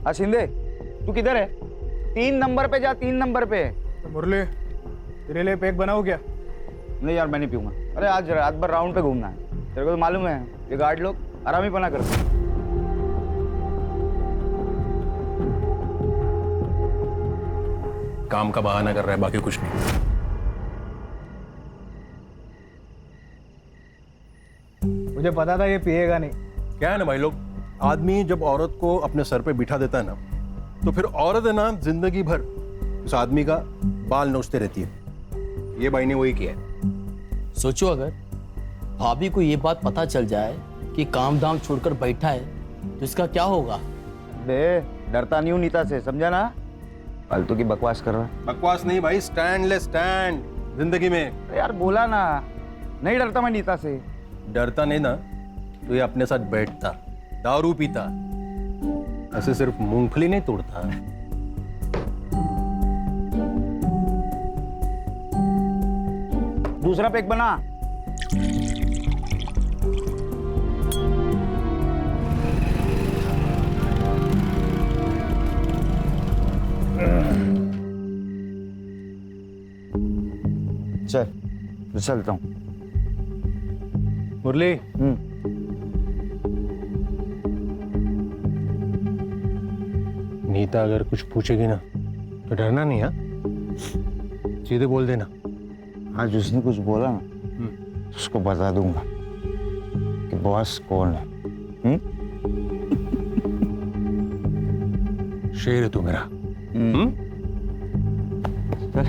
हाँ शिंदे, तू किधर है? 3 नंबर पे जा, 3 नंबर पे। तो मुरली, तेरे लिए पैक बनाओ क्या? नहीं यार, मैं नहीं पीऊंगा। अरे आज रात भर राउंड पे घूमना है, तेरे को तो मालूम है ये गार्ड लोग आराम ही पना करते हैं। काम का बहाना कर रहा है, बाकी कुछ नहीं। मुझे पता था ये पिएगा नहीं। क्या है ना भाई लोग, आदमी जब औरत को अपने सर पे बिठा देता है ना, तो फिर औरत है ना जिंदगी भर उस आदमी का बाल नोचते रहती है। ये भाई ने वही किया है। सोचो अगर भाभी को ये बात पता चल जाए कि काम धाम छोड़कर बैठा है तो इसका क्या होगा? बे डरता नहीं हूँ नीता से, समझा ना? फालतू की बकवास कर रहा है। बकवास नहीं भाई, स्टैंड ले स्टैंड जिंदगी में। अरे यार बोला ना, नहीं डरता मैं नीता से। डरता नहीं ना तो ये अपने साथ बैठता, दारू पीता, ऐसे सिर्फ मूंगफली नहीं तोड़ता। दूसरा पैक बना। चल, चलता हूँ। मुरली, नीता अगर कुछ पूछेगी ना तो डरना नहीं। हाँ, सीधे बोल देना। आज उसने कुछ बोला ना, उसको बता दूंगा कि बॉस कौन है। शेर है तू मेरा। चल,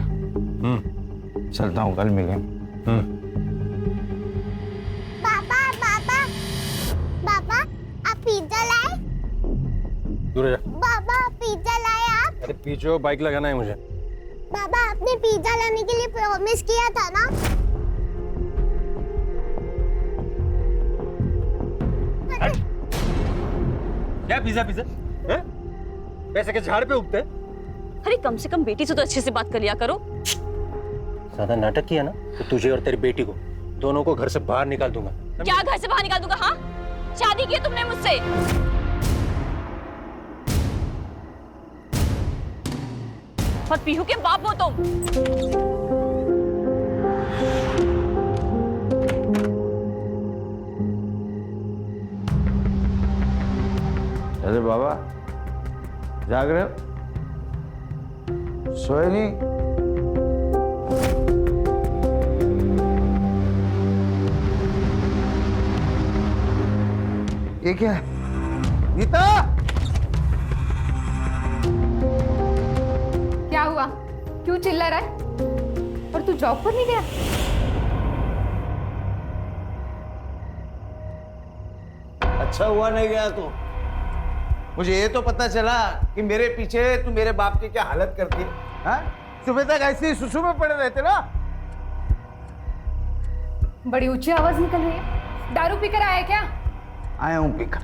चलता हूँ, कल मिलेंगे। पापा पापा पापा, आप पिज्जा लाए? दूर जा। पापा पिज्जा लाए आप? अरे पीछे बाइक लगाना है मुझे। पापा आपने पिज्जा लाने के लिए प्रॉमिस किया था ना? क्या पिज्जा पिज्जा है? पैसे के झाड़ पे उगते? अरे कम से कम बेटी से तो अच्छे से बात कर लिया करो। ज्यादा नाटक किया ना तो तुझे और तेरी बेटी को दोनों को घर से बाहर निकाल दूंगा। क्या घर से बाहर निकाल दूंगा? हाँ, शादी की तुमने मुझसे। और पीहू के बाप हो तुम। अरे बाबा, जाग रहे हो? सोए नहीं? ये क्या है? नीता! क्या हुआ? क्यों चिल्ला रहा है? और तू जॉब पर नहीं गया? अच्छा हुआ नहीं गया तो। मुझे ये तो पता चला कि मेरे पीछे तू मेरे बाप की क्या हालत करती है। हाँ? सुबह तक ऐसे ही सुसु में पड़े रहते ना। बड़ी ऊंची आवाज निकल रही है। दारू पीकर आया क्या? आया हूं पीकर।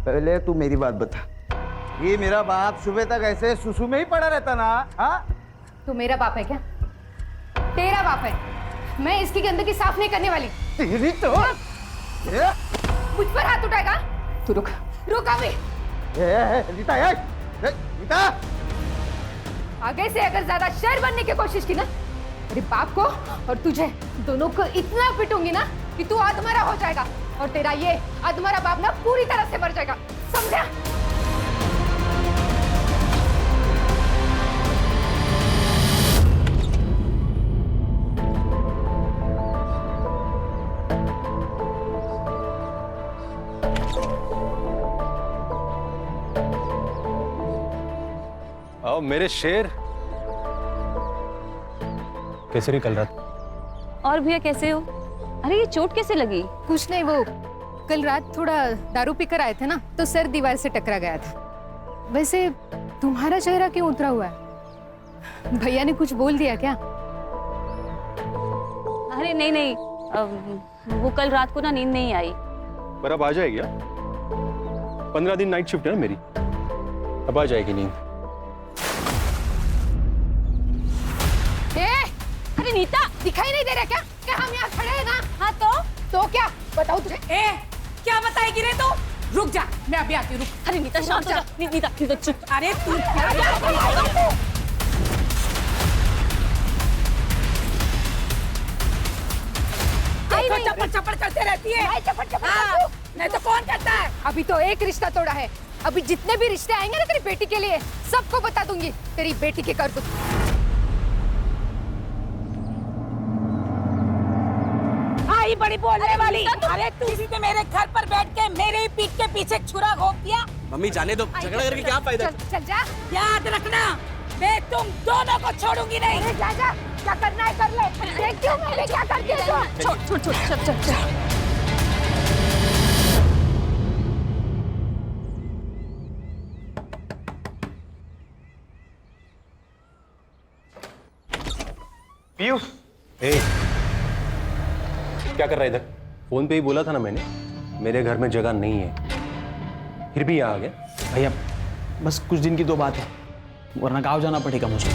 पहले तू मेरी बात बता, ये मेरा बाप सुबह तक ऐसे सुसु में ही पड़ा रहता ना? हाँ? तू मेरा बाप है क्या? तेरा बाप है। मैं इसकी गंदगी साफ नहीं करने वाली। तेरी तो मुझ पर हाथ उठाएगा? तू रुक, रुक अभी। नीता, नीता! आगे से अगर ज्यादा शेर बनने की कोशिश की ना, तेरे बाप को और तुझे दोनों को इतना पिटूंगी ना कि तू अधमरा हो जाएगा और तेरा ये अधमरा बाप ना पूरी तरह से मर जाएगा, समझा? आओ मेरे शेर। कैसे निकल रहा था? और भैया कैसे हो? अरे ये चोट कैसे लगी? कुछ नहीं, वो कल रात थोड़ा दारू पीकर आए थे ना, तो सर दीवार से टकरा गया था। वैसे तुम्हारा चेहरा क्यों उतरा हुआ है? भैया ने कुछ बोल दिया क्या? अरे नहीं नहीं, वो कल रात को ना नींद नहीं आई। पर अब आ जाएगी। 15 दिन नाइट शिफ्ट है ना मेरी, अब आ जाएगी नींद। अरे नीता, दिखाई नहीं दे रहा क्या कि हम यहाँ खड़े हैं ना? हाँ तो क्या बताऊँ तुझे? क्या बताएगी रे तू? रुक जा, मैं अभी आती हूँ, रुक। अरे नीता शांत हो जा। नीता चुप। अरे तू क्या चप्पड़ चप्पड़ करते रहती है। हाँ, नहीं तो कौन करता है? अभी तो एक रिश्ता तोड़ा है, अभी जितने भी रिश्ते आएंगे ना तेरी बेटी के लिए सबको बता दूंगी तेरी बेटी के करतूत। आई बड़ी बोलने वाली। अरे तू इसी ने मेरे घर पर बैठ के मेरे ही पीठ के पीछे छुरा घोंप दिया। मम्मी जाने दो, झगड़ा करके क्या फायदा? चल जा। याद रखना, मैं तुम दोनों को छोड़ूंगी नहीं। अरे जा जा, क्या करना है कर ले, देखती हूँ मैं क्या करती है तू। छोड़ चल। पीयूष, क्या कर रहा है इधर? फोन पे ही बोला था ना मैंने, मेरे घर में जगह नहीं है, फिर भी यहाँ आ गया। भैया बस कुछ दिन की तो बात है, वरना गाँव जाना पड़ेगा मुझे।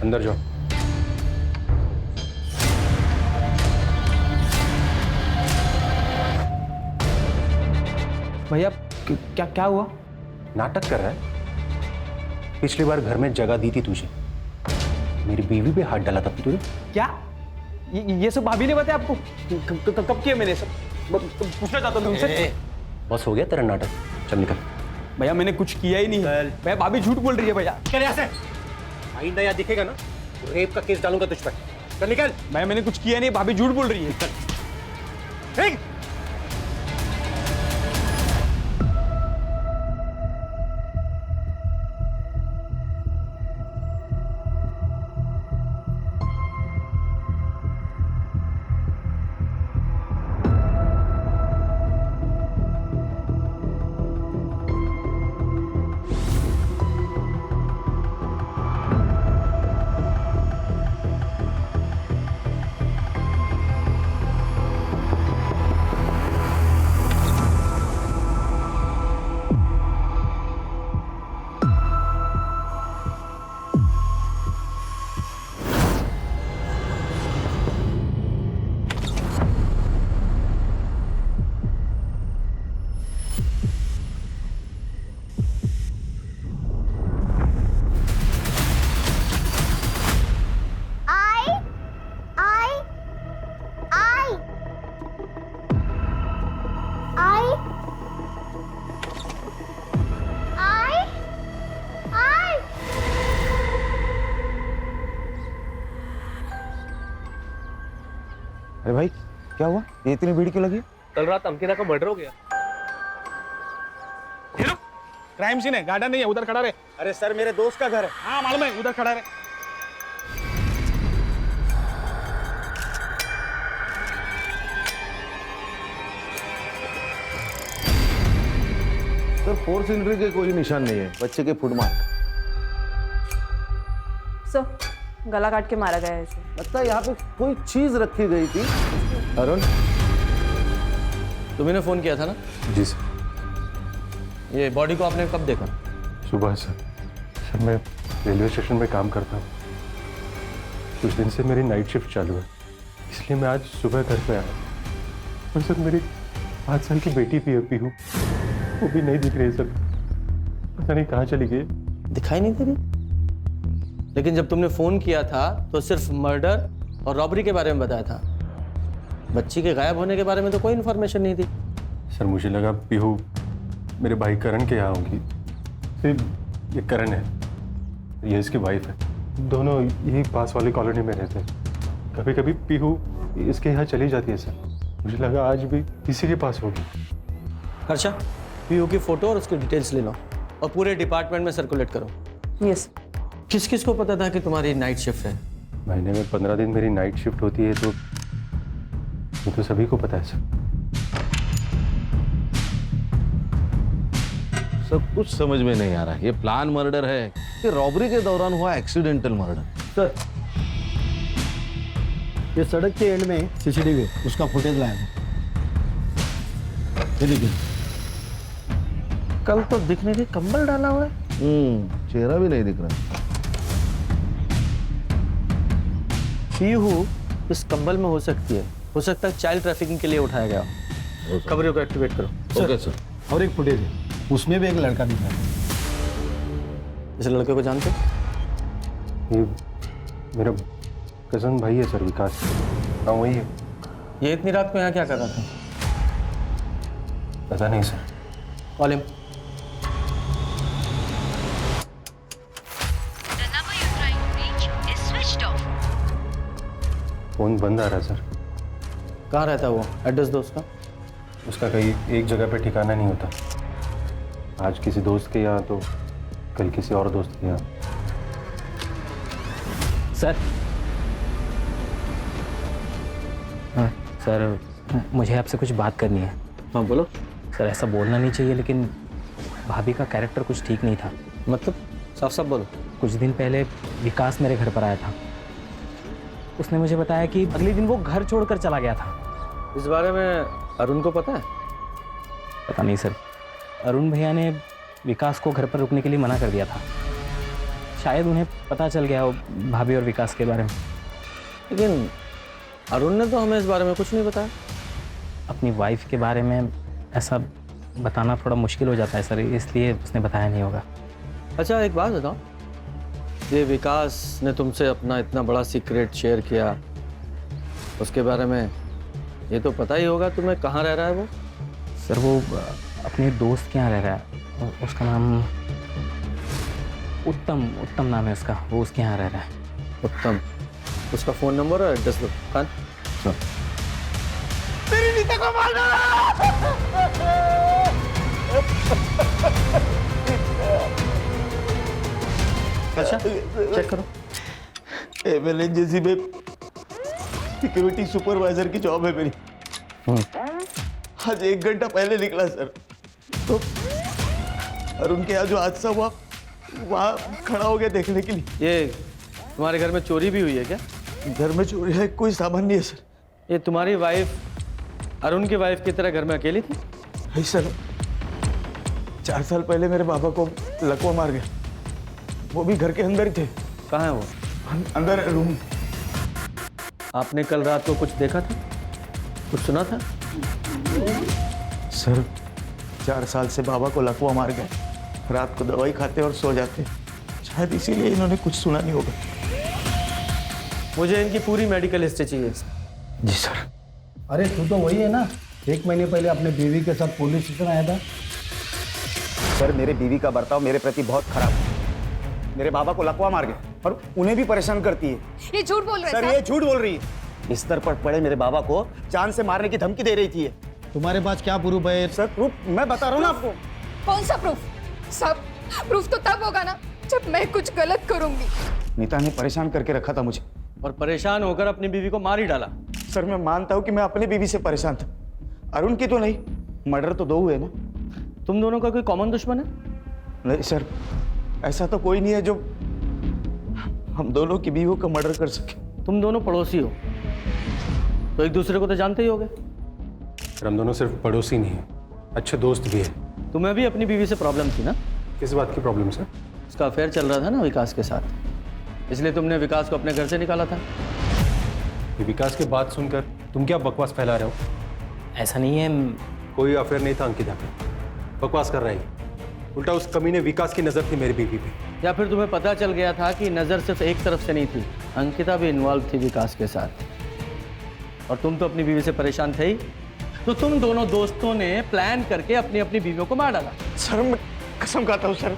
अंदर जाओ। भैया क्या हुआ? नाटक कर रहा है? पिछली बार घर में जगह दी थी तुझे, मेरी बीवी पे हाथ डाला था तुझे। क्या ये सब भाभी ने बताया आपको? कब किया मैंने सब? पूछना चाहता था तुमसे। बस हो गया तेरा नाटक, चल निकल। भैया मैंने कुछ किया ही नहीं। भैया भाभी झूठ बोल रही है भैया। चल यहाँ से, आइंदा यहाँ दिखेगा ना तो रेप का केस डालूंगा तुझ पर। चल निकल। भैया मैंने कुछ किया नहीं, भाभी झूठ बोल रही है। ठीक। अरे भाई क्या हुआ, ये इतनी भीड़ क्यों लगी? कल रात अंकिता का मर्डर हो गया। क्राइम सीन है, गार्डन नहीं है, उधर खड़ा रहे। अरे सर मेरे दोस्त का घर है। हाँ मालूम है, उधर खड़ा रहे। सर फोर्स इंट्री के कोई निशान नहीं है, बच्चे के फुट मार्क। सर गला काट के मारा गया है इसे। लगता है यहाँ पे कोई चीज रखी गई थी। अरुण तुम्हें फोन किया था ना? जी सर। ये बॉडी को आपने कब देखा? सुबह सर। सर मैं रेलवे स्टेशन में काम करता हूँ, कुछ दिन से मेरी नाइट शिफ्ट चालू है, इसलिए मैं आज सुबह घर पे आया। और सर मेरी 5 साल की बेटी भी अभी हूँ, वो भी नहीं दिख रही सर, पता नहीं कहाँ चली गई। दिखाई नहीं दे रही? लेकिन जब तुमने फोन किया था तो सिर्फ मर्डर और रॉबरी के बारे में बताया था, बच्ची के गायब होने के बारे में तो कोई इन्फॉर्मेशन नहीं थी। सर मुझे लगा पीहू मेरे भाई करण के यहाँ होंगी। फिर ये करण है, ये इसकी वाइफ है, दोनों यही पास वाली कॉलोनी में रहते हैं। कभी कभी पीहू इसके यहाँ चली जाती है सर, मुझे लगा आज भी इसी के पास होगी। हर्षा, पीयू की फोटो और उसकी डिटेल्स ले लो और पूरे डिपार्टमेंट में सर्कुलेट करो। यस। किस किस को पता था कि तुम्हारी नाइट शिफ्ट है? महीने में 15 दिन मेरी नाइट शिफ्ट होती है, तो ये तो सभी को पता है सर। सब कुछ समझ में नहीं आ रहा है, ये प्लान मर्डर है कि रॉबरी के दौरान हुआ एक्सीडेंटल मर्डर? सर ये सड़क के एंड में सीसीटीवी है, उसका फुटेज लाया है। ये देखिए, कल तो दिखने के कंबल डाला हुआ है। चेहरा भी नहीं दिख रहा। पीहू इस कंबल में हो सकती है हो सकता है चाइल्ड ट्रैफिकिंग के लिए उठाया गया हो। खबरों को एक्टिवेट करो। Okay sir. और एक फुटेज है, उसमें भी एक लड़का दिख रहा है। इस लड़के को जानते हो? ये मेरा कजन भाई है सर, विकास। हाँ वही है। ये इतनी रात को यहाँ क्या कर रहा था? पता नहीं सर। Call him. फोन बंद आ रहा है सर। कहाँ रहता है वो? एड्रेस दो उसका। उसका कहीं एक जगह पे ठिकाना नहीं होता। आज किसी दोस्त के यहाँ तो कल किसी और दोस्त के यहाँ। सर हाँ सर, मुझे आपसे कुछ बात करनी है। हाँ बोलो। सर ऐसा बोलना नहीं चाहिए, लेकिन भाभी का कैरेक्टर कुछ ठीक नहीं था। मतलब साफ साफ बोलो। कुछ दिन पहले विकास मेरे घर पर आया था। उसने मुझे बताया कि अगले दिन वो घर छोड़कर चला गया था। इस बारे में अरुण को पता है? पता नहीं सर, अरुण भैया ने विकास को घर पर रुकने के लिए मना कर दिया था। शायद उन्हें पता चल गया हो भाभी और विकास के बारे में। लेकिन अरुण ने तो हमें इस बारे में कुछ नहीं बताया। अपनी वाइफ के बारे में ऐसा बताना थोड़ा मुश्किल हो जाता है सर, इसलिए उसने बताया नहीं होगा। अच्छा एक बात बताओ, ये विकास ने तुमसे अपना इतना बड़ा सीक्रेट शेयर किया, उसके बारे में ये तो पता ही होगा तुम्हें कहाँ रह रहा है वो? सर वो अपने दोस्त के यहाँ रह रहा है। उसका नाम उत्तम नाम है उसका। वो उसके यहाँ रह रहा है। उत्तम। उसका फ़ोन नंबर और एड्रेस दो। खान मेरी नीता को मार अच्छा चेक करो। एमएलएनजेसी में सिक्योरिटी सुपरवाइजर की जॉब है मेरी। आज 1 घंटा पहले निकला सर, तो अरुण के यहाँ जो हादसा हुआ वहाँ खड़ा हो गया देखने के लिए। ये तुम्हारे घर में चोरी भी हुई है क्या? घर में चोरी है, कोई सामान नहीं है सर। ये तुम्हारी वाइफ अरुण की वाइफ की तरह घर में अकेली थी? नहीं सर, 4 साल पहले मेरे बाबा को लकवा मार गया। वो भी घर के अंदर ही थे। कहाँ है वो? अंदर रूम। आपने कल रात को कुछ देखा था, कुछ सुना था? सर 4 साल से बाबा को लकवा मार गए। रात को दवाई खाते और सो जाते, शायद इसीलिए इन्होंने कुछ सुना नहीं होगा। मुझे इनकी पूरी मेडिकल हिस्ट्री चाहिए। जी सर। अरे तू तो वही है ना, 1 महीने पहले अपने बीवी के साथ पुलिस स्टेशन आया था। सर मेरे बीवी का बर्ताव मेरे प्रति बहुत खराब है। मेरे बाबा को लकवा मार गए और उन्हें भी परेशान करती है। ये झूठ बोल रहे सर हैं ये झूठ बोल रही है। बिस्तर पर पड़े मेरे बाबा को जान से मारने की धमकी दे रही थी। तुम्हारे पास क्या प्रूफ है? सर प्रूफ मैं बता रहा हूँ ना आपको। कौन सा प्रूफ? सब प्रूफ तो तब होगा ना जब मैं कुछ गलत करूंगी। नीता ने परेशान करके रखा था मुझे और परेशान होकर अपनी बीवी को मार ही डाला। सर मैं मानता हूँ कि मैं अपनी बीवी से परेशान था, अरुण की तो नहीं। मर्डर तो 2 हुए ना। तुम दोनों का कोई कॉमन दुश्मन है? नहीं सर, ऐसा तो कोई नहीं है जो हम दोनों की बीवियों का मर्डर कर सके। तुम दोनों पड़ोसी हो तो एक दूसरे को तो जानते ही होगे। सर हम दोनों सिर्फ पड़ोसी नहीं हैं, अच्छे दोस्त भी हैं। तुम्हें भी अपनी बीवी से प्रॉब्लम थी ना? किस बात की प्रॉब्लम सर? उसका अफेयर चल रहा था ना विकास के साथ, इसलिए तुमने विकास को अपने घर से निकाला था। ये विकास की बात सुनकर तुम क्या बकवास फैला रहे हो? ऐसा नहीं है। कोई अफेयर नहीं था अंकिता पे, बकवास कर रहा है। उल्टा उस कमीने विकास की नजर थी मेरी बीवी पे। या फिर तुम्हें पता चल गया था कि नज़र सिर्फ एक तरफ से नहीं थी, अंकिता भी इन्वॉल्व थी विकास के साथ, और तुम तो अपनी बीवी से परेशान थे ही, तो तुम दोनों दोस्तों ने प्लान करके अपनी अपनी बीवियों को मार डाला। सर मैं कसम खाता हूँ सर,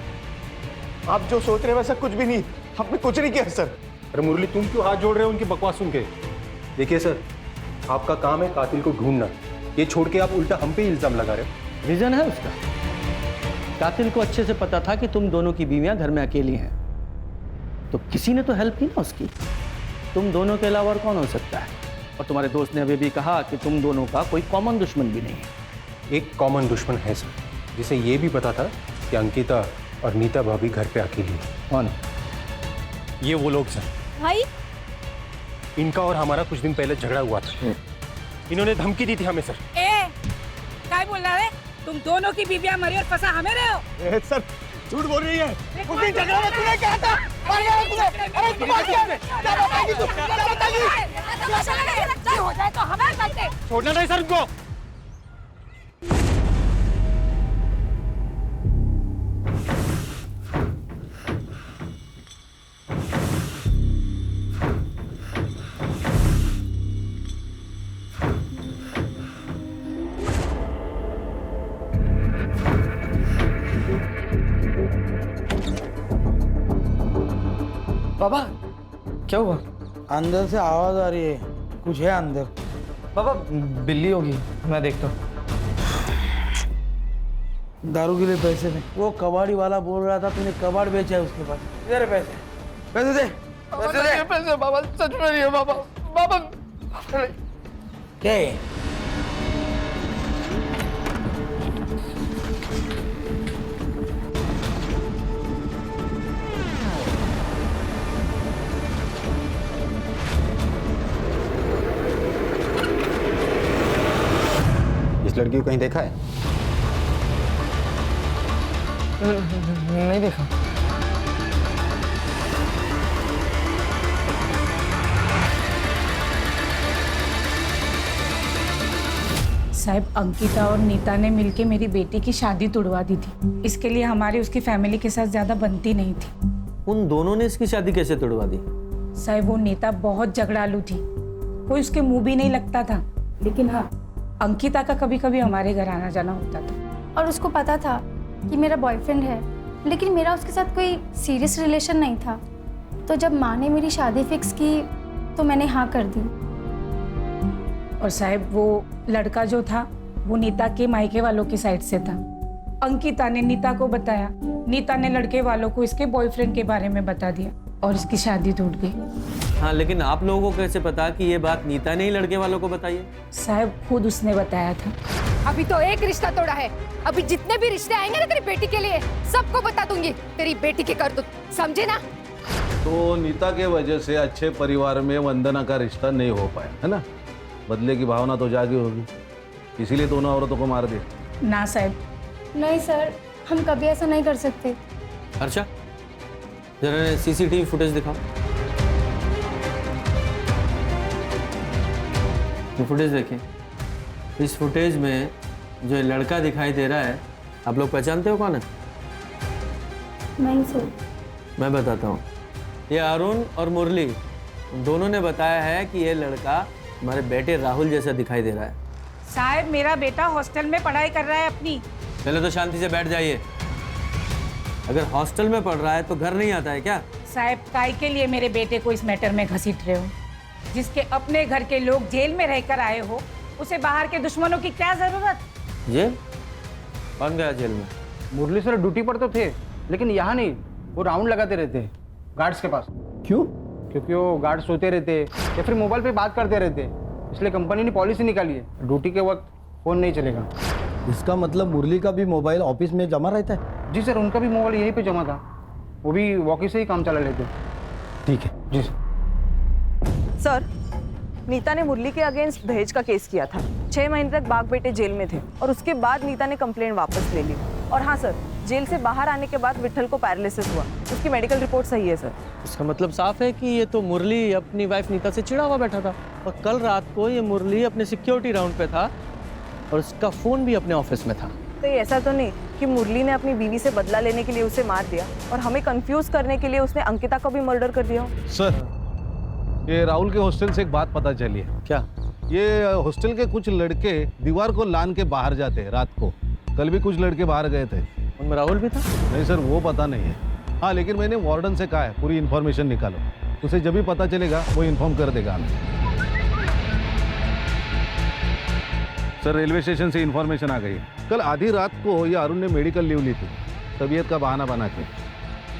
आप जो सोच रहे हैं वैसा कुछ भी नहीं। हमने कुछ नहीं किया सर। अरे मुरली तुम क्यों हाथ जोड़ रहे हो उनकी बकवास सुन के? देखिए सर, आपका काम है कातिल को ढूंढना, ये छोड़ के आप उल्टा हम पे इल्जाम लगा रहे हो। रीजन है उसका। कातिल को अच्छे से पता था कि तुम दोनों की बीवियां घर में अकेली हैं, तो किसी ने तो हेल्प की ना उसकी। तुम दोनों के अलावा और कौन हो सकता है? और तुम्हारे दोस्त ने अभी भी कहा कि तुम दोनों का कोई कॉमन दुश्मन भी नहीं है। एक कॉमन दुश्मन है सर, जिसे ये भी पता था कि अंकिता और नीता भाभी घर पे अकेली है। कौन? ये वो लोग सर। भाई इनका और हमारा कुछ दिन पहले झगड़ा हुआ था। इन्होंने धमकी दी थी हमें सर। क्या बोल रहा है? तुम दोनों की बीबियां मरी और फंसा हमें रहे हो। सर झूठ बोल रही है। उस दिन झगड़ा में तूने क्या था? अरे तुम हो जाए तो हमें छोड़ना नहीं सर उनको। बाबा क्या हुआ? अंदर से आवाज आ रही है, कुछ है अंदर। बाबा बिल्ली होगी, मैं देखता हूँ। दारू के लिए पैसे दे। वो कबाड़ी वाला बोल रहा था तूने कबाड़ बेचा है उसके पास। इधर है पैसे, पैसे दे, पैसे दे। पैसे बाबा, सच में नहीं है बाबा। बाबा क्या है? इस लड़की को कहीं देखा है? नहीं देखा। साहब, अंकिता और नीता ने मिलके मेरी बेटी की शादी तुड़वा दी थी। इसके लिए हमारी उसकी फैमिली के साथ ज्यादा बनती नहीं थी। उन दोनों ने इसकी शादी कैसे तोड़वा दी? साहब, वो नीता बहुत झगड़ालू थी, कोई उसके मुंह भी नहीं लगता था। लेकिन हाँ, अंकिता का कभी कभी हमारे घर आना जाना होता था। और उसको पता था कि मेरा बॉयफ्रेंड है, लेकिन मेरा उसके साथ कोई सीरियस रिलेशन नहीं था। तो जब माँ ने मेरी शादी फिक्स की तो मैंने हाँ कर दी। और साहब, वो लड़का जो था वो नीता के मायके वालों की साइड से था। अंकिता ने नीता को बताया, नीता ने लड़के वालों को इसके बॉयफ्रेंड के बारे में बता दिया और इसकी शादी टूट गई। हाँ, लेकिन आप लोगों को कैसे पता कि ये बात नीता ने ही लड़के वालों को बताई है? साहब, खुद उसने बताया था। अभी तो एक रिश्ता तोड़ा है, अभी जितने भी रिश्ते आएंगे ना तेरी बेटी के लिए सबको बता दूंगी तेरी बेटी की करतूत, समझे ना? तो नीता के वजह से अच्छे परिवार में वंदना का रिश्ता नहीं हो पाया, है ना? बदले की भावना तो जागी होगी, इसीलिए दोनों औरतों को मार दिया। ना साहब। नहीं सर, हम कभी ऐसा नहीं कर सकते। अच्छा, जरा सीसीटीवी फुटेज दिखाओ। ये फुटेज देखिए। इस फुटेज में जो ये लड़का दिखाई दे रहा है, आप लोग पहचानते हो कौन है? नहीं सर। मैं बताता हूँ। ये अरुण और मुरली दोनों ने बताया है कि ये लड़का हमारे बेटे राहुल जैसा दिखाई दे रहा है। साहब, मेरा बेटा हॉस्टल में पढ़ाई कर रहा है अपनी। पहले तो शांति से बैठ जाइए। अगर हॉस्टल में पढ़ रहा है तो घर नहीं आता है क्या? साहब, काय के लिए मेरे बेटे को इस मैटर में घसीट रहे हो? जिसके अपने घर के लोग जेल में रहकर आए हो, उसे बाहर के दुश्मनों की क्या जरूरत? जेल? कौन गया जेल में? मुरली सर ड्यूटी पर तो थे, लेकिन यहाँ नहीं, वो राउंड लगाते रहते गार्ड्स के पास। क्यों? क्योंकि वो गार्ड सोते रहते या फिर मोबाइल पे बात करते रहते, इसलिए कंपनी ने पॉलिसी निकाली है, ड्यूटी के वक्त फोन नहीं चलेगा। इसका मतलब मुरली का भी मोबाइल ऑफिस में जमा रहता है? जी सर, उनका भी मोबाइल यहीं पे जमा था, वो भी वॉकी से ही काम चला लेते। ठीक है जी सर। सर, नीता ने मुरली के अगेंस्ट दहेज का केस किया था। 6 महीने तक बाग बेटे जेल में थे और उसके बाद नीता ने कंप्लेंट वापस ले ली। और हाँ सर, जेल से बाहर आने के बाद विठल को पैरालिसिस हुआ, उसकी मेडिकल रिपोर्ट सही है सर। इसका मतलब साफ है कि ये तो मुरली अपनी वाइफ नीता से चिढ़ा हुआ बैठा था और कल रात को ये मुरली अपने सिक्योरिटी राउंड पे था और उसका फ़ोन भी अपने ऑफिस में था। तो ये ऐसा तो नहीं कि मुरली ने अपनी बीवी से बदला लेने के लिए उसे मार दिया और हमें कंफ्यूज करने के लिए उसने अंकिता को भी मर्डर कर दिया? सर, ये राहुल के हॉस्टल से एक बात पता चली है। क्या? ये हॉस्टल के कुछ लड़के दीवार को लान के बाहर जाते हैं रात को। कल भी कुछ लड़के बाहर गए थे। उनमें राहुल भी था? नहीं सर, वो पता नहीं है। हाँ, लेकिन मैंने वार्डन से कहा है पूरी इन्फॉर्मेशन निकालो, उसे जब भी पता चलेगा वो इन्फॉर्म कर देगा हमें। सर, रेलवे स्टेशन से इन्फॉर्मेशन आ गई है। कल आधी रात को ये अरुण ने मेडिकल लीव ली थी, तबीयत का बहाना बना के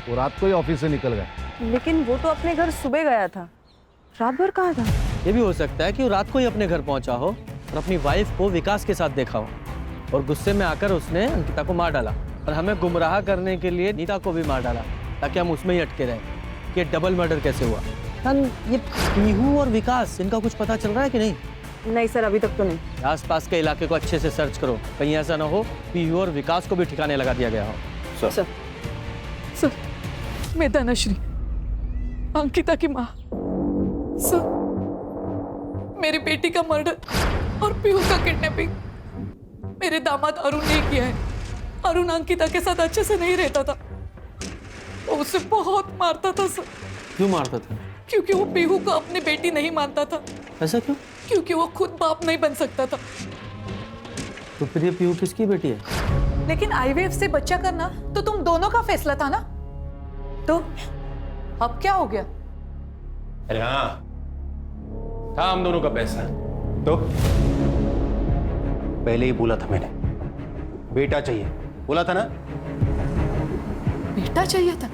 वो रात को ही ऑफिस से निकल गए। लेकिन वो तो अपने घर सुबह गया था, रात भर कहाँ था? ये भी हो सकता है कि वो रात को ही अपने घर पहुंचा हो और अपनी वाइफ को विकास के साथ देखा हो और गुस्से में आकर उसने अंकिता को मार डाला और हमें गुमराह करने के लिए नीता को भी मार डाला ताकि हम उसमें ही अटके रहें कि डबल मर्डर कैसे हुआ। ये पीहू और विकास, इनका कुछ पता चल रहा है कि नहीं? नहीं सर, अभी तक तो नहीं। आसपास के इलाके को अच्छे से सर्च करो, कहीं ऐसा ना हो पीहू और विकास को भी ठिकाने लगा दिया गया हो। सर, मैं धनश्री, अंकिता की माँ। सर, मेरी बेटी का मर्डर और पीहू का किडनैपिंग मेरे दामाद अरुण ने किया है। अरुण अंकिता के साथ अच्छे से नहीं रहता था, वो उसे बहुत मारता था सर। क्यों मारता था? क्योंकि वो पीहू को अपनी बेटी नहीं मानता था। ऐसा क्यों? क्योंकि वो खुद बाप नहीं बन सकता था। तो फिर ये पीहू किसकी बेटी है? लेकिन आईवीएफ से बच्चा करना तो तुम दोनों का फैसला था ना, तो अब क्या हो गया? अरे हाँ, था हम दोनों का पैसा। तो पहले ही बोला था मैंने, बेटा चाहिए, बोला था ना। बेटा चाहिए था?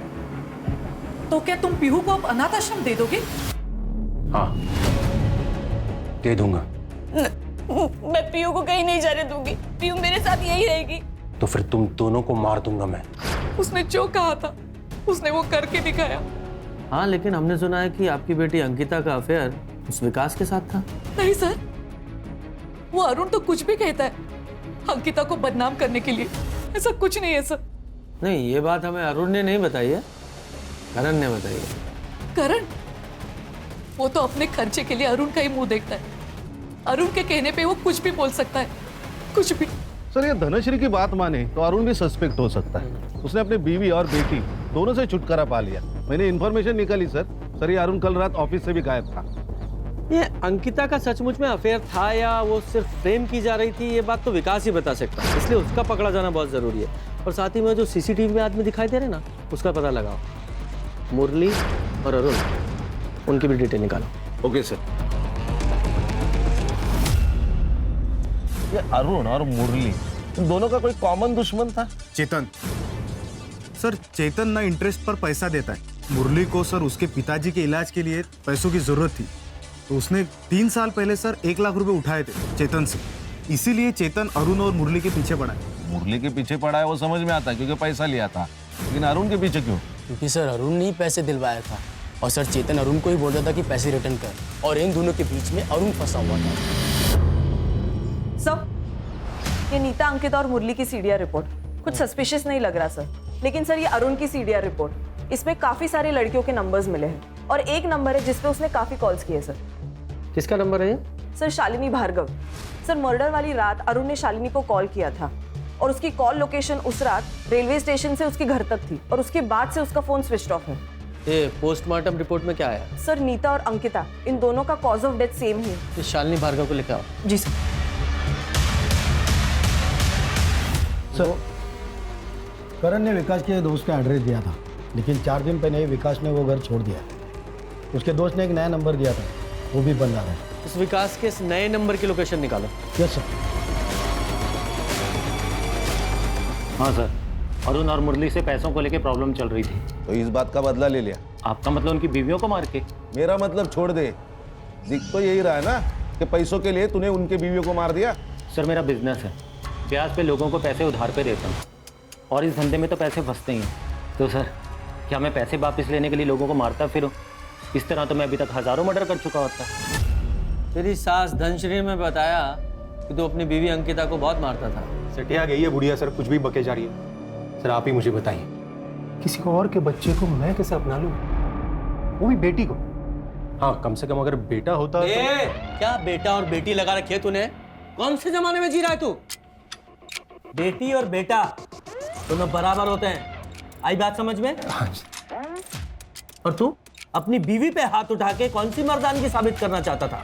तो क्या तुम पीहू को अब अनाथ आश्रम दे दोगे? हाँ, दे दूंगा। मैं पीहू को कहीं नहीं जाने दूंगी। पीहू मेरे साथ यही रहेगी। तो फिर तुम दोनों को मार दूंगा मैं। उसने जो कहा था उसने वो करके दिखाया। हाँ, लेकिन हमने सुना है कि आपकी बेटी अंकिता का अफेयर उस विकास के साथ था। नहीं सर, वो अरुण तो कुछ भी कहता है अंकिता को बदनाम करने के लिए। ऐसा कुछ नहीं है सर। नहीं, ये बात हमें अरुण ने नहीं बताई है, करण ने बताई है। करण? वो तो अपने खर्चे के लिए अरुण का ही मुंह देखता है। अरुण के कहने पे वो कुछ भी बोल सकता है, कुछ भी। सर, ये धनश्री की बात माने तो अरुण भी सस्पेक्ट हो सकता है। उसने अपनी बीवी और बेटी दोनों से छुटकारा पा लिया। मैंने इन्फॉर्मेशन निकाली सर, ये अरुण कल रात ऑफिस से भी गायब था। ये अंकिता का सचमुच में अफेयर था या वो सिर्फ फ्रेम की जा रही थी, ये बात तो विकास ही बता सकता है। इसलिए उसका पकड़ा जाना बहुत जरूरी है। और साथ ही में जो सीसीटीवी में आदमी दिखाई दे रहे ना, उसका पता लगाओ। मुरली और अरुण, उनकी भी डिटेल निकालो। Okay sir. ये अरुण और मुरली, इन दोनों का कोई कॉमन दुश्मन था? चेतन सर, चेतन ना इंटरेस्ट पर पैसा देता है। मुरली को सर उसके पिताजी के इलाज के लिए पैसों की जरूरत थी, तो उसने 3 साल पहले सर 1 लाख रुपए उठाए थे चेतन से। इसीलिए चेतन अरुण और मुरली के पीछे पड़ा है। मुरली के पीछे पड़ा है वो समझ में आता है, क्योंकि पैसा लिया था। लेकिन अरुण के पीछे क्यों? क्योंकि सर अरुण ने ही पैसे दिलवाया था, और सर चेतन अरुण को ही बोल रहा था कि पैसे रिटर्न कर, और इन दोनों के बीच में अरुण फंसा हुआ था। सर, ये नीता, अंकिता और मुरली की सीडीआर रिपोर्ट कुछ सस्पिशियस नहीं लग रहा सर। लेकिन सर, ये अरुण की सीडीआर रिपोर्ट, इसमें काफी सारी लड़कियों के नंबर्स मिले हैं, और एक नंबर है जिसपे उसने काफी कॉल्स किए सर। किसका नंबर है ये? Sir, Shalini Bhargava. Sir, murder वाली रात अरुण ने शालिनी को कॉल किया था, और उसकी कॉल लोकेशन उस रात रेलवे स्टेशन से उसके घर तक थी, और उसके बाद से उसका फोन स्विच ऑफ है। ये पोस्टमार्टम रिपोर्ट में क्या आया? सर, नीता और अंकिता, इन दोनों का कॉज ऑफ डेथ सेम ही है। ये शालिनी भार्गव को लेकर आओ। जी सर। सर, करण ने विकास के दोस्त का एड्रेस दिया था, लेकिन 4 दिन पहले ही विकास ने वो घर छोड़ दिया। उसके दोस्त ने एक नया नंबर दिया था, वो भी बंद आ रहा है। इस विकास के इस नए नंबर की लोकेशन निकालो। Yes sir. हाँ सर, अरुण और मुरली से पैसों को लेके प्रॉब्लम चल रही थी। तो इस बात का बदला ले लिया? आपका मतलब उनकी बीवियों को मार के? मेरा मतलब छोड़ दे। दिख तो यही रहा है ना कि पैसों के लिए तूने उनके बीवियों को मार दिया। सर, मेरा बिजनेस है, ब्याज पे लोगों को पैसे उधार पे देता हूँ, और इस धंधे में तो पैसे फंसते ही हैं। तो सर, क्या मैं पैसे वापस लेने के लिए लोगों को मारता फिरूं? इस तरह तो मैं अभी तक हजारों मर्डर कर चुका होता। तेरी सास धनश्री में बताया कि तू अपनी बीवी अंकिता को बहुत मारता था। सटिया गई है बुढ़िया सर, कुछ भी बके जा रही है। सर, आप ही मुझे बताइए, किसी को और के बच्चे को मैं कैसे अपना लूं, वो भी बेटी को? हाँ, कम से कम अगर बेटा होता तो... क्या बेटा और बेटी लगा रखी है तूने? कौन से जमाने में जी रहा है तू? बेटी और बेटा दोनों बराबर होते हैं, आई बात समझ में? और तू अपनी बीवी पे हाथ उठा के कौन सी मर्दानगी साबित करना चाहता था?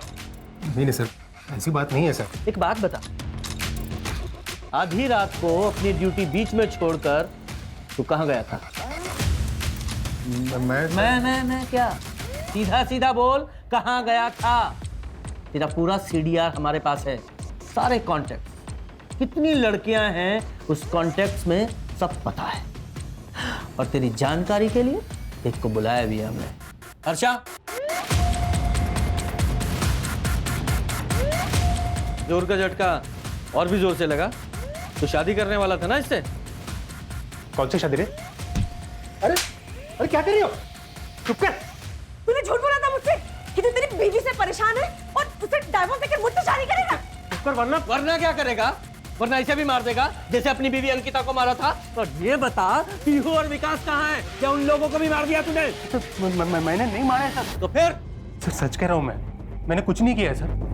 नहीं सर, ऐसी बात नहीं है सर। एक बात बता, आधी रात को अपनी ड्यूटी बीच में छोड़कर तू कहाँ गया था? मैं क्या? सीधा सीधा बोल, कहाँ गया था? तेरा पूरा सीडीआर हमारे पास है, सारे कॉन्टेक्ट, कितनी लड़कियां हैं उस कॉन्टेक्ट में सब पता है। और तेरी जानकारी के लिए एक को बुलाया भी है हमने। हर्षा, जोर का झटका और भी जोर से लगा। तो शादी करने वाला था ना इससे? कौन सी शादी रे? अरे क्या कर रही हो? चुप कर। तूने झूठ बोला था मुझसे कि तू तेरी बीवी से परेशान है और उसे डाइवोर्स देकर मुझसे शादी करेगा। चुप कर, वरना क्या करेगा? वरना ऐसे भी मार देगा जैसे अपनी बीवी अंकिता को मारा था। और ये बता, पीहू और विकास कहाँ हैं? क्या उन लोगों को भी मार दिया तूने? मैंने नहीं मारा है सर। तो फिर? सर, सच कह रहा हूँ मैंने कुछ नहीं किया है सर।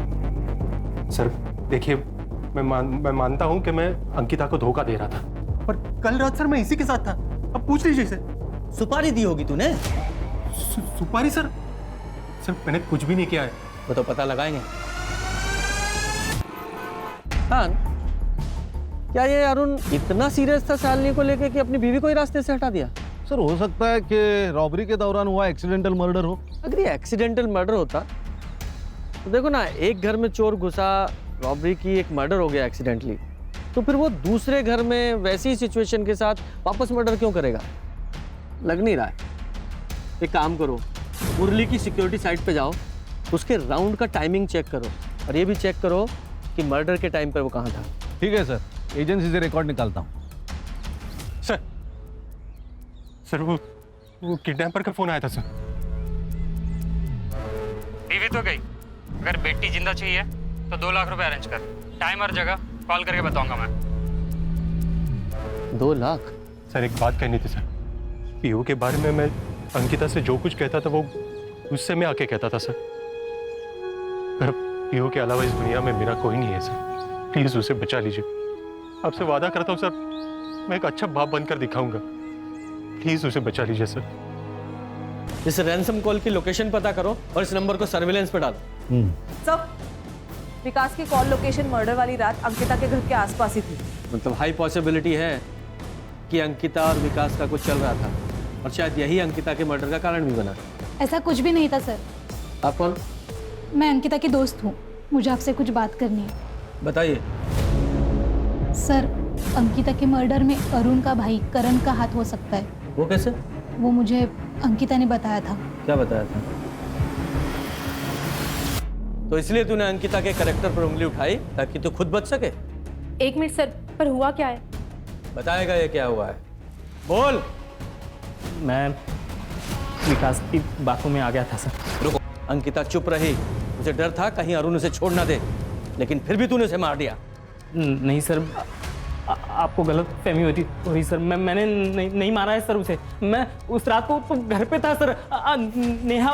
सर, देखिए, मैं मानता हूं कि मैं अंकिता को धोखा दे रहा था, पर कल रात सर मैं इसी के साथ था। अब पूछ लीजिए इसे। सुपारी दी होगी तूने? सुपारी सर? सर मैंने कुछ भी नहीं किया है। वो तो पता लगाएंगे। हाँ, क्या ये अरुण इतना सीरियस था शालिनी को लेके कि अपनी बीवी को ही रास्ते से हटा दिया? सर हो सकता है कि रॉबरी के दौरान हुआ एक्सीडेंटल मर्डर हो। अगर ये एक्सीडेंटल मर्डर होता तो देखो ना, एक घर में चोर घुसा, रॉबरी की, एक मर्डर हो गया एक्सीडेंटली, तो फिर वो दूसरे घर में वैसी सिचुएशन के साथ वापस मर्डर क्यों करेगा? लग नहीं रहा है। एक काम करो, मुरली की सिक्योरिटी साइट पे जाओ, उसके राउंड का टाइमिंग चेक करो और ये भी चेक करो कि मर्डर के टाइम पर वो कहाँ था। ठीक है सर, एजेंसी से रिकॉर्ड निकालता हूँ। सर वो किडनैपर का फोन आया था सर। बीवी तो गई, अगर बेटी जिंदा चाहिए तो 2 लाख रुपए अरेंज कर। टाइम और जगह कॉल करके बताऊंगा मैं। 2 लाख? सर एक बात कहनी थी सर। पीयू के बारे में मैं अंकिता से जो कुछ कहता था वो उससे मैं आके कहता था सर। पर पीयू के अलावा इस दुनिया में मेरा कोई नहीं है सर। प्लीज उसे बचा लीजिए। आपसे वादा करता हूँ सर, मैं एक अच्छा बाप बनकर दिखाऊंगा। प्लीज उसे बचा लीजिए सर। इस रैंसम कॉल की लोकेशन पता करो और इस नंबर को सर्विलेंस पे डालो। सब विकास की कॉल लोकेशन मर्डर वाली रात अंकिता के घर के आसपास ही थी। मतलब हाई पॉसिबिलिटी है कि अंकिता और विकास का कुछ चल रहा था और शायद यही अंकिता के मर्डर का कारण भी बना। ऐसा कुछ भी नहीं था सर। आप कौन? मैं अंकिता की दोस्त हूँ, मुझे आपसे कुछ बात करनी है। बताइए। सर, अंकिता के मर्डर में अरुण का भाई करण का हाथ हो सकता है। वो कैसे? वो मुझे अंकिता ने बताया था। क्या बताया था? तो इसलिए तूने अंकिता के कैरेक्टर पर उंगली उठाई ताकि तू खुद बच सके? 1 मिनट सर, पर हुआ क्या है? बताएगा ये क्या हुआ है? बोल। मैं विकास की बातों में आ गया था सर। रुको। अंकिता चुप रही। मुझे डर था कहीं अरुण उसे छोड़ ना दे, लेकिन फिर भी तूने उसे मार दिया। नहीं सर, आपको गलत फहमी होती रही सर। मैंने नहीं मारा है सर उसे। मैं उस रात को तो घर पे था सर। नेहा,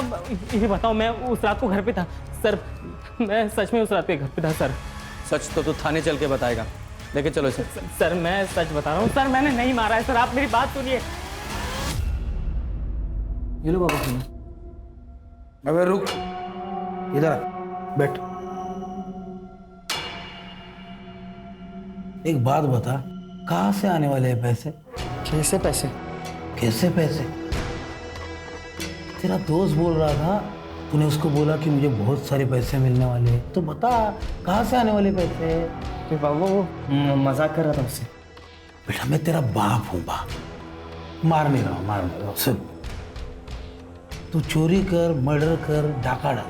ये बताओ, मैं उस रात को घर पे था सर। मैं सच में उस रात पे घर पे था सर। सच तो तू थाने चल के बताएगा। लेके चलो इसे। सर मैं सच बता रहा हूँ सर, मैंने नहीं मारा है सर। आप मेरी बात सुनिए। ये लो बाबा सुनो। अबे रुक, इधर आ, बैठ। एक बात बता, कहाँ से आने वाले हैं पैसे? कैसे पैसे? कैसे पैसे? तेरा दोस्त बोल रहा था, तूने उसको बोला कि मुझे बहुत सारे पैसे मिलने वाले हैं, तो बता कहाँ से आने वाले पैसे? तो बाबा वो मजाक कर रहा था उससे। बेटा मैं तेरा बाप हूँ बाप, मार नहीं रहा। सुन, तू चोरी कर, मर्डर कर, डाका डाल,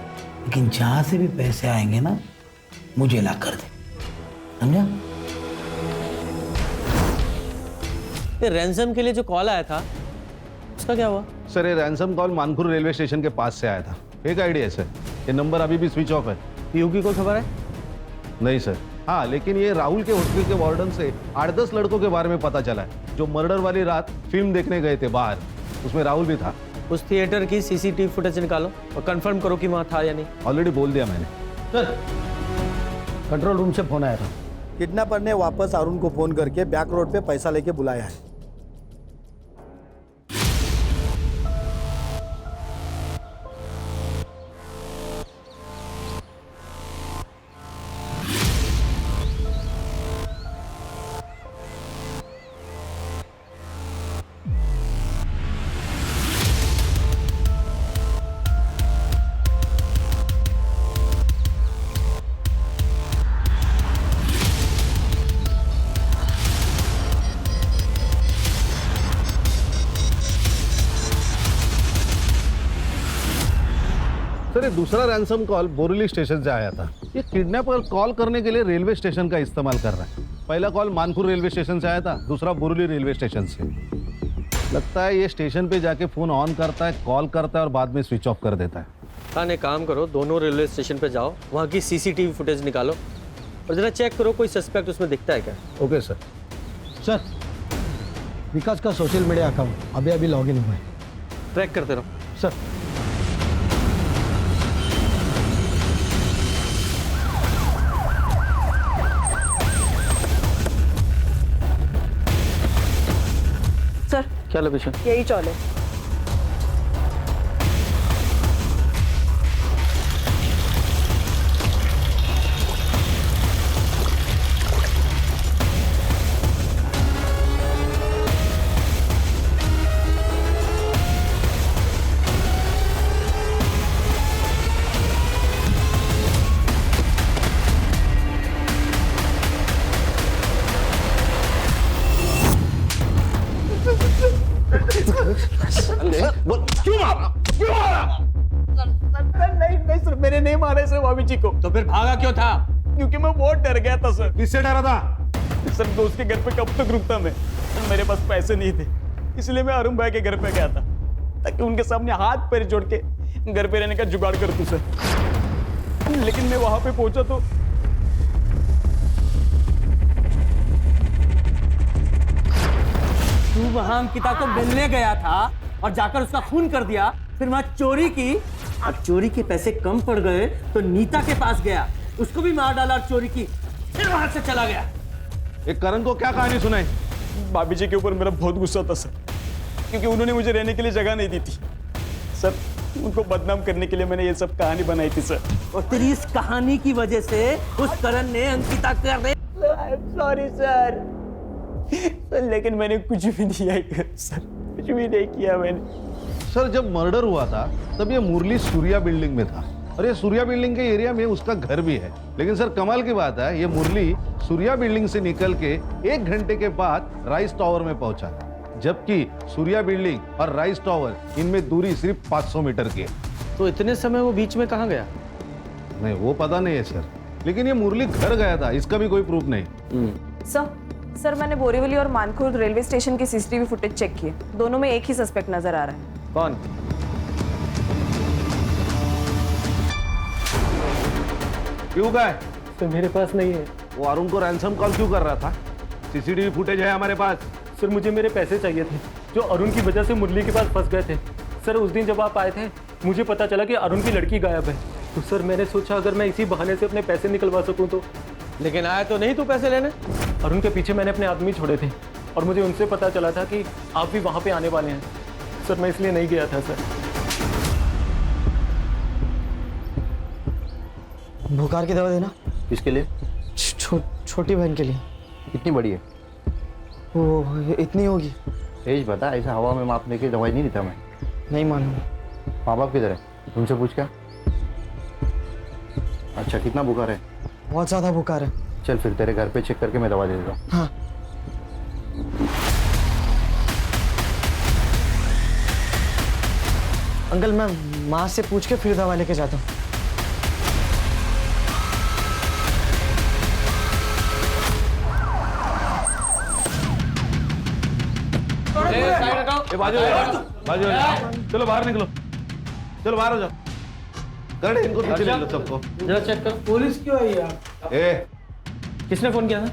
लेकिन जहाँ से भी पैसे आएंगे ना, मुझे ला कर दे, समझा? ये रैंसम के लिए जो कॉल आया था उसका क्या हुआ? सर ये ransom call Manpur railway station के पास से आया था। फेक आइडिया है सर, ये नंबर अभी भी स्विच ऑफ है। पीयू की कोई खबर है? नहीं सर। हाँ, लेकिन ये राहुल के हॉस्टल के वार्डन से 8-10 लड़कों के बारे में पता चला है जो मर्डर वाली रात फिल्म देखने गए थे बाहर। उसमें राहुल भी था। उस थिएटर की सीसीटीवी फुटेज निकालो और कंफर्म करो कि वहाँ था या नहीं। ऑलरेडी बोल दिया मैंने। सर, कंट्रोल रूम से फोन आया था। किडनैपर ने वापस अरुण को फोन करके बैक रोड पे पैसा लेके बुलाया है। सर ये दूसरा रैंसम कॉल बोरीली स्टेशन से आया था। ये किडनैपर कॉल करने के लिए रेलवे स्टेशन का इस्तेमाल कर रहा है। पहला कॉल मानपुर रेलवे स्टेशन से आया था, दूसरा बोरीली रेलवे स्टेशन से। लगता है ये स्टेशन पे जाके फोन ऑन करता है, कॉल करता है और बाद में स्विच ऑफ कर देता है। हाँ, एक काम करो, दोनों रेलवे स्टेशन पे जाओ, वहाँ की सीसीटीवी फुटेज निकालो और जरा चेक करो कोई सस्पेक्ट उसमें दिखता है क्या। Okay sir. सर, विकास का सोशल मीडिया अकाउंट अभी अभी लॉग इन हुआ है, ट्रैक करते रहो। सर। क्या लोकेशन? यही चौल है। क्यों मारा? क्यों मारा? नहीं सर, मैंने नहीं मारा सर भाभी जी को। तो फिर भागा क्यों था? क्योंकि मैं बहुत डर गया था सर। किससे डरा था? सर दोस्त के घर पे कब तक रुकता मैं? मेरे पास पैसे नहीं थे, इसलिए मैं अरुण भाई के घर पे गया था ताकि उनके सामने हाथ पैर जोड़ के घर पे रहने का जुगाड़ कर दूं सर। लेकिन मैं वहां पे पहुंचा तो तू वहां अंकिता को मिलने गया था और जाकर उसका खून कर दिया, फिर वहां चोरी की और चोरी के पैसे कम पड़ गए तो नीता के पास गया, उसको भी मार डाला और चोरी की, फिर वहां से चला गया। एक करण को क्या कहानी सुनाई? भाभी जी के ऊपर मेरा बहुत गुस्सा था सर, क्योंकि उन्होंने मुझे रहने के लिए जगह नहीं दी थी सर। उनको बदनाम करने के लिए मैंने ये सब कहानी बनाई थी सर। और तेरी इस कहानी की वजह से उस करण ने अंकिता कर सॉरी सर, लेकिन मैंने कुछ भी नहीं किया सर, कुछ भी नहीं किया मैंने। सर जब मर्डर हुआ था तब ये मुरली सूर्या बिल्डिंग में था और ये सूर्या बिल्डिंग के एरिया में उसका घर भी है। लेकिन सर कमाल की बात है, ये मुरली सूर्या बिल्डिंग से निकल के 1 घंटे के बाद राइस टावर में पहुंचा, जबकि सूर्या बिल्डिंग और राइस टावर इनमें दूरी सिर्फ 500 मीटर की है। तो इतने समय वो बीच में कहाँ गया? नहीं वो पता नहीं है सर, लेकिन ये मुरली घर गया था, इसका भी कोई प्रूफ नहीं। सर मैंने बोरीवली और मानखुर्द रेलवे स्टेशन की सीसीटीवी फुटेज चेक किए, दोनों में एक ही सस्पेक्ट नजर आ रहा है। कौन? क्यों गए? तो मेरे पास नहीं है। वो अरुण को रैंसम कॉल क्यों कर रहा था? सीसीटीवी फुटेज है हमारे पास। सर मुझे मेरे पैसे चाहिए थे जो अरुण की वजह से मुरली के पास फंस गए थे। सर उस दिन जब आप आए थे मुझे पता चला कि अरुण की लड़की गायब है, तो सर मैंने सोचा अगर मैं इसी बहाने से अपने पैसे निकलवा सकूं तो। लेकिन आया तो नहीं तू पैसे लेने? अरुण के पीछे मैंने अपने आदमी छोड़े थे और मुझे उनसे पता चला था कि आप भी वहाँ पे आने वाले हैं। सर मैं इसलिए नहीं गया था सर। बुखार की दवा देना। किसके लिए? छोटी बहन के लिए। कितनी बड़ी है? वो इतनी होगी। तेज बता, ऐसा हवा में मापने की दवाई नहीं देता मैं। नहीं मालूम। माँ बाप किधर है? तुमसे पूछ क्या? अच्छा कितना बुखार है? बहुत ज़्यादा बुखार है। चल फिर तेरे घर पे चेक करके मैं दवा दे देता हूँ। हाँ। अंकल मैं माँ से पूछ के फिर दवा लेके जाता हूँ। बाजू चलो बाहर निकलो, चलो बाहर हो जाओ। कर इनको पीछे ले लो सबको। जरा चेक कर। पुलिस क्यों आई यार? किसने फोन किया था?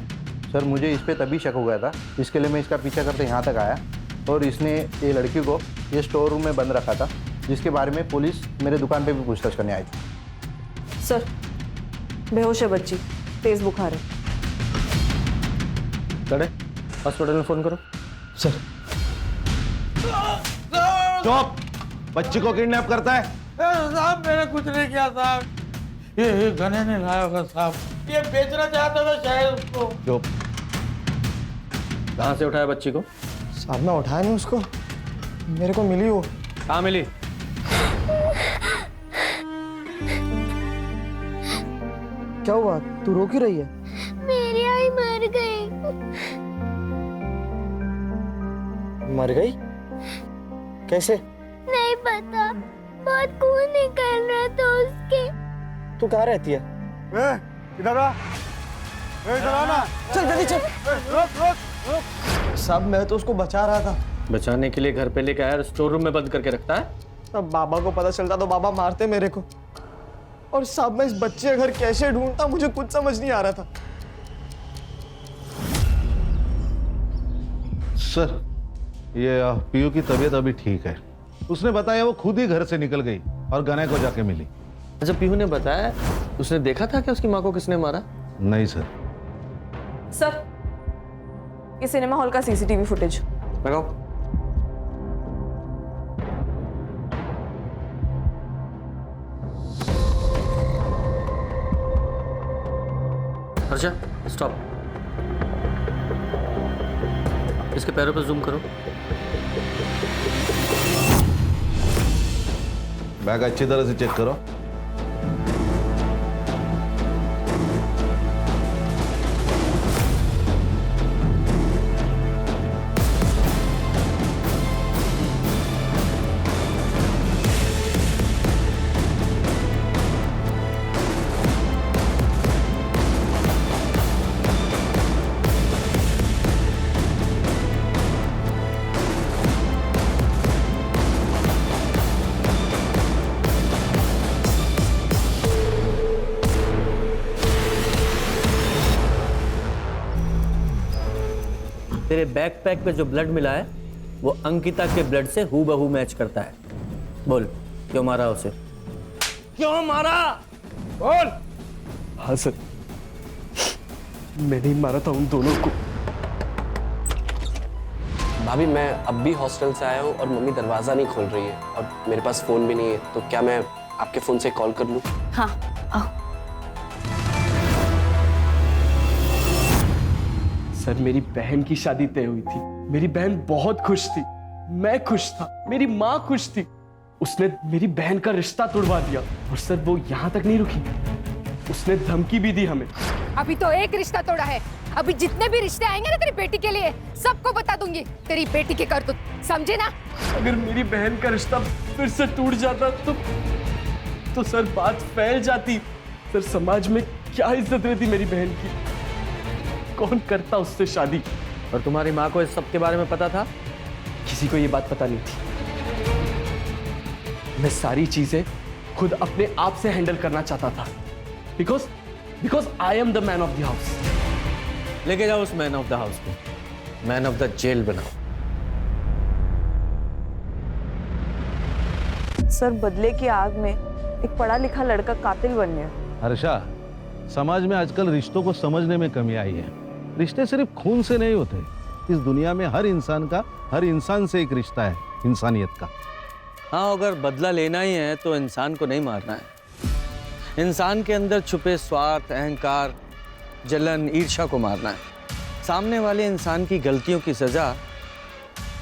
सर मुझे इस पे तभी शक हो गया था, इसके लिए मैं इसका पीछा करते यहाँ तक आया और इसने ये लड़की को ये स्टोर रूम में बंद रखा था, जिसके बारे में पुलिस मेरे दुकान पे भी पूछताछ करने आई थी। सर बेहोश है बच्ची, तेज बुखार है। कड़े हॉस्पिटल में फोन करो। सर चुप! बच्ची को किडनैप करता है? साहब मैंने कुछ नहीं किया साहब, ये गने ने लाया होगा साहब, ये बेचना चाहता था शायद उसको। चुप! कहाँ से उठाया बच्ची को? साहब मैं उठाया नहीं उसको, मेरे को मिली वो। कहाँ मिली? क्या हुआ, तू रो क्यों रही है? मेरी आई मर गई। मर गई? कैसे? नहीं पता, बहुत खून निकल रहा था उसके। तू कहाँ रहती है? इधर आ, इधर आना। चल जल्दी चल। साहब मैं तो उसको बचा रहा था। बचाने के लिए घर पे लेके आया और स्टोर रूम में बंद करके रखता है? अब बाबा को पता चलता तो बाबा मारते मेरे को। और साहब मैं इस बच्चे का घर कैसे ढूंढता, मुझे कुछ समझ नहीं आ रहा था। सर ये पीयू की तबीयत अभी ठीक है, उसने बताया वो खुद ही घर से निकल गई और गने को जाके मिली। अच्छा पीहू ने बताया, उसने देखा था कि उसकी माँ को किसने मारा? नहीं सर। सर ये सिनेमा हॉल का सीसीटीवी फुटेज लगाओ। हर्षा स्टॉप, इसके पैरों पर जूम करो। बैग अच्छी तरह से चेक करो। तेरे बैकपैक पे जो ब्लड मिला है वो अंकिता के ब्लड से हूबहू मैच करता है। बोल, क्यों मारा उसे? क्यों मारा? बोल। हाँ सर, मैंने ही मारा था उन दोनों को। भाभी, मैं अब भी हॉस्टल से आया हूँ और मम्मी दरवाज़ा नहीं खोल रही है और मेरे पास फ़ोन भी नहीं है, तो क्या मैं आपके फ़ोन से कॉल कर लूँ? हाँ आओ। सर, मेरी बहन की शादी तय हुई थी। मेरी बहन बहुत खुश थी, मैं खुश था, मेरी माँ खुश थी। उसने मेरी बहन का रिश्ता तोड़वा दिया और सर वो यहाँ तक नहीं रुकी, उसने धमकी भी दी हमें। अभी तो एक रिश्ता तोड़ा है, अभी जितने भी रिश्ते आएंगे ना तेरी बेटी के लिए सबको बता दूंगी तेरी बेटी की करतूत, समझे ना? अगर मेरी बहन का रिश्ता फिर से टूट जाता तो सर बात फैल जाती। सर, समाज में क्या इज्जत रहती मेरी बहन की, कौन करता उससे शादी? और तुम्हारी माँ को इस सब के बारे में पता था? किसी को ये बात पता नहीं थी। मैं सारी चीजें खुद अपने आप से हैंडल करना चाहता था, because I am the man of the house. लेके जाओ उस मैन ऑफ द हाउस को, मैन ऑफ द जेल बनाओ। सर, बदले की आग में एक पढ़ा लिखा लड़का कातिल बन गया। हर्षा, समाज में आजकल रिश्तों को समझने में कमी आई है। रिश्ते सिर्फ खून से नहीं होते। इस दुनिया में हर इंसान से एक रिश्ता है, इंसानियत का। हाँ, अगर बदला लेना ही है तो इंसान को नहीं मारना है। इंसान के अंदर छुपे स्वार्थ, अहंकार, जलन, ईर्ष्या को मारना है। सामने वाले इंसान की गलतियों की सजा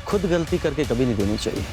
खुद गलती करके कभी नहीं देनी चाहिए।